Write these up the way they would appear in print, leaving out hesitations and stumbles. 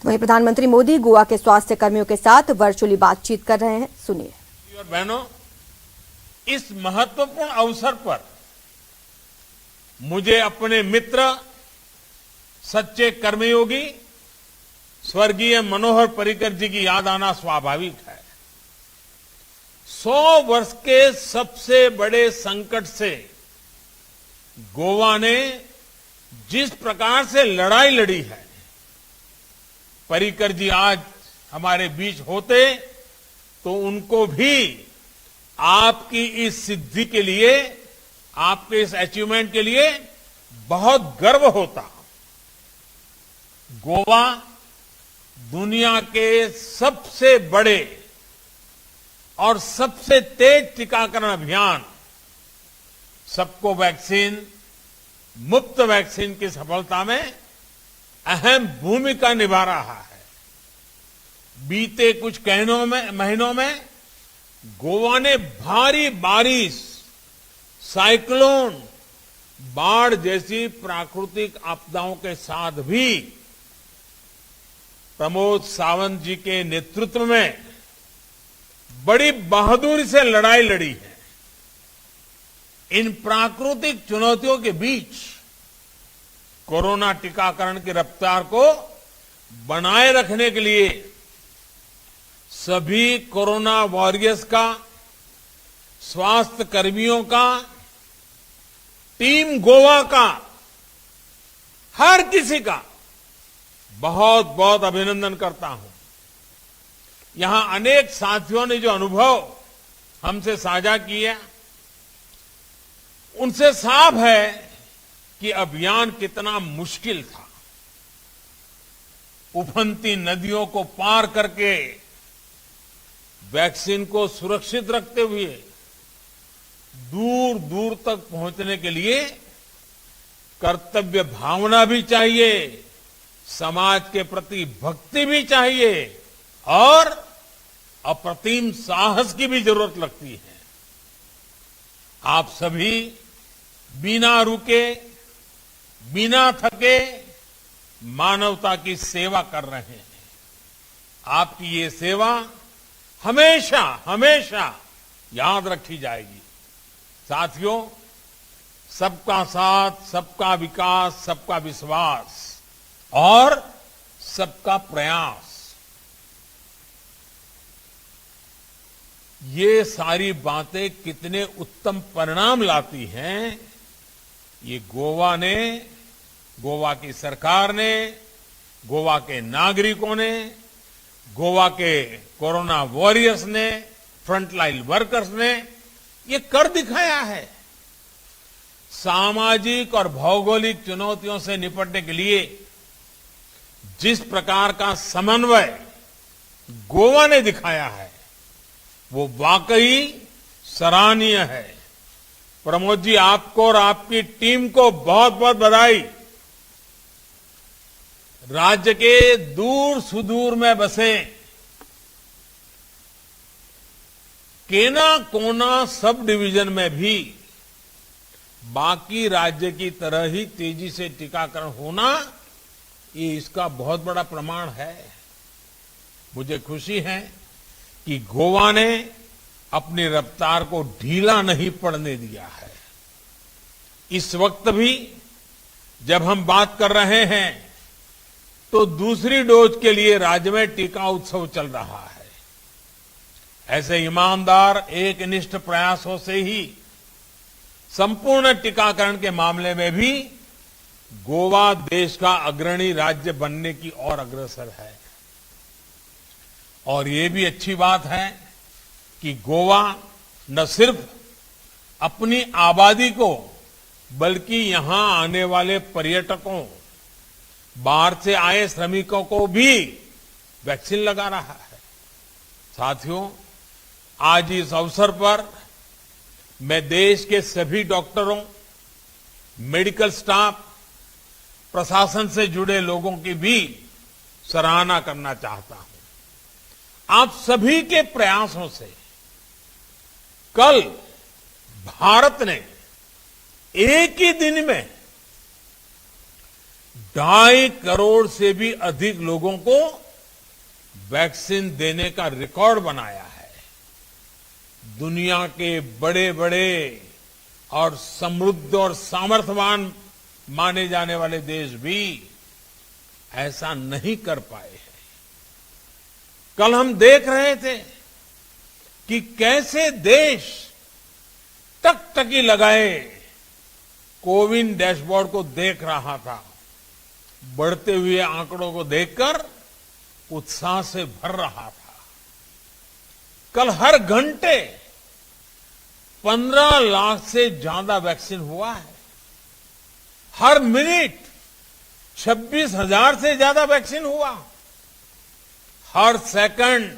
वहीं प्रधानमंत्री मोदी गोवा के स्वास्थ्य कर्मियों के साथ वर्चुअली बातचीत कर रहे हैं। सुनिए। और बहनों, इस महत्वपूर्ण अवसर पर मुझे अपने मित्र सच्चे कर्मयोगी स्वर्गीय मनोहर पर्रिकर जी की याद आना स्वाभाविक है। 100 वर्ष के सबसे बड़े संकट से गोवा ने जिस प्रकार से लड़ाई लड़ी है, पर्रिकर जी आज हमारे बीच होते तो उनको भी आपकी इस सिद्धि के लिए, आपके इस अचीवमेंट के लिए बहुत गर्व होता। गोवा दुनिया के सबसे बड़े और सबसे तेज टीकाकरण अभियान सबको वैक्सीन, मुफ्त वैक्सीन की सफलता में अहम भूमिका निभा रहा है। बीते कुछ महीनों में गोवा ने भारी बारिश, साइक्लोन, बाढ़ जैसी प्राकृतिक आपदाओं के साथ भी प्रमोद सावंत जी के नेतृत्व में बड़ी बहादुरी से लड़ाई लड़ी है। इन प्राकृतिक चुनौतियों के बीच कोरोना टीकाकरण की रफ्तार को बनाए रखने के लिए सभी कोरोना वॉरियर्स का, स्वास्थ्य कर्मियों का, टीम गोवा का, हर किसी का बहुत बहुत अभिनंदन करता हूं। यहां अनेक साथियों ने जो अनुभव हमसे साझा किया, उनसे साफ है कि अभियान कितना मुश्किल था। उफनती नदियों को पार करके वैक्सीन को सुरक्षित रखते हुए दूर दूर तक पहुंचने के लिए कर्तव्य भावना भी चाहिए, समाज के प्रति भक्ति भी चाहिए और अप्रतिम साहस की भी जरूरत लगती है। आप सभी बिना रुके, बिना थके मानवता की सेवा कर रहे हैं। आपकी ये सेवा हमेशा हमेशा याद रखी जाएगी। साथियों, सबका साथ, सबका विकास, सबका विश्वास और सबका प्रयास, ये सारी बातें कितने उत्तम परिणाम लाती हैं, ये गोवा ने, गोवा की सरकार ने, गोवा के नागरिकों ने, गोवा के कोरोना वॉरियर्स ने, फ्रंटलाइन वर्कर्स ने ये कर दिखाया है। सामाजिक और भौगोलिक चुनौतियों से निपटने के लिए जिस प्रकार का समन्वय गोवा ने दिखाया है, वो वाकई सराहनीय है। प्रमोद जी, आपको और आपकी टीम को बहुत बहुत बधाई। राज्य के दूर सुदूर में बसे केना कोना सब डिवीजन में भी बाकी राज्य की तरह ही तेजी से टीकाकरण होना, ये इसका बहुत बड़ा प्रमाण है। मुझे खुशी है कि गोवा ने अपनी रफ्तार को ढीला नहीं पड़ने दिया है। इस वक्त भी जब हम बात कर रहे हैं तो दूसरी डोज के लिए राज्य में टीका उत्सव चल रहा है। ऐसे ईमानदार, एकनिष्ठ प्रयासों से ही संपूर्ण टीकाकरण के मामले में भी गोवा देश का अग्रणी राज्य बनने की ओर अग्रसर है। और ये भी अच्छी बात है कि गोवा न सिर्फ अपनी आबादी को बल्कि यहां आने वाले पर्यटकों, बाहर से आए श्रमिकों को भी वैक्सीन लगा रहा है। साथियों, आज इस अवसर पर मैं देश के सभी डॉक्टरों, मेडिकल स्टाफ, प्रशासन से जुड़े लोगों की भी सराहना करना चाहता हूं। आप सभी के प्रयासों से कल भारत ने एक ही दिन में 2.5 करोड़ से भी अधिक लोगों को वैक्सीन देने का रिकॉर्ड बनाया है। दुनिया के बड़े बड़े और समृद्ध और सामर्थ्यवान माने जाने वाले देश भी ऐसा नहीं कर पाए हैं। कल हम देख रहे थे कि कैसे देश टकटकी लगाए कोविन डैशबोर्ड को देख रहा था। बढ़ते हुए आंकड़ों को देखकर उत्साह से भर रहा था। कल हर घंटे 15 लाख से ज्यादा वैक्सीन हुआ है। हर मिनट 26,000 से ज्यादा वैक्सीन हुआ। हर सेकंड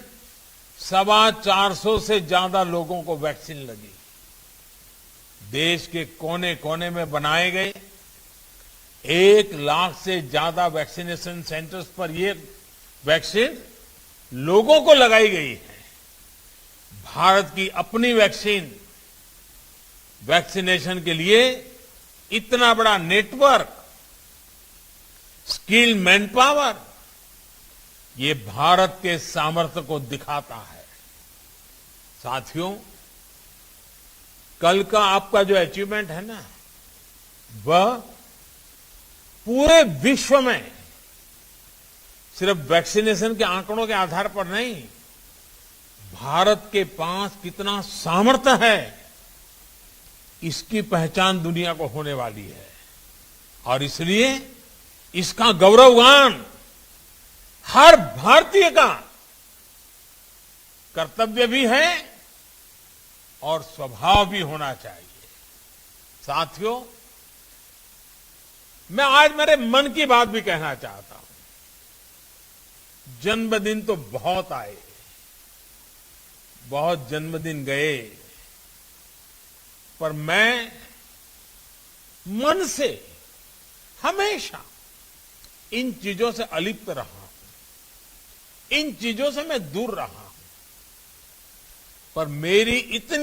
450 से ज्यादा लोगों को वैक्सीन लगी। देश के कोने कोने में बनाए गए 1 लाख से ज्यादा वैक्सीनेशन सेंटर्स पर ये वैक्सीन लोगों को लगाई गई है। भारत की अपनी वैक्सीनेशन के लिए इतना बड़ा नेटवर्क, स्किल मैन पावर, ये भारत के सामर्थ्य को दिखाता है। साथियों, कल का आपका जो अचीवमेंट है ना, वह पूरे विश्व में सिर्फ वैक्सीनेशन के आंकड़ों के आधार पर नहीं, भारत के पास कितना सामर्थ्य है, इसकी पहचान दुनिया को होने वाली है। और इसलिए इसका गौरवगान हर भारतीय का कर्तव्य भी है और स्वभाव भी होना चाहिए। साथियों, मैं आज मेरे मन की बात भी कहना चाहता हूं। जन्मदिन तो बहुत आए, बहुत जन्मदिन गए, पर मैं मन से हमेशा इन चीजों से अलिप्त रहा हूं। इन चीजों से मैं दूर रहा हूं। पर मेरी इतनी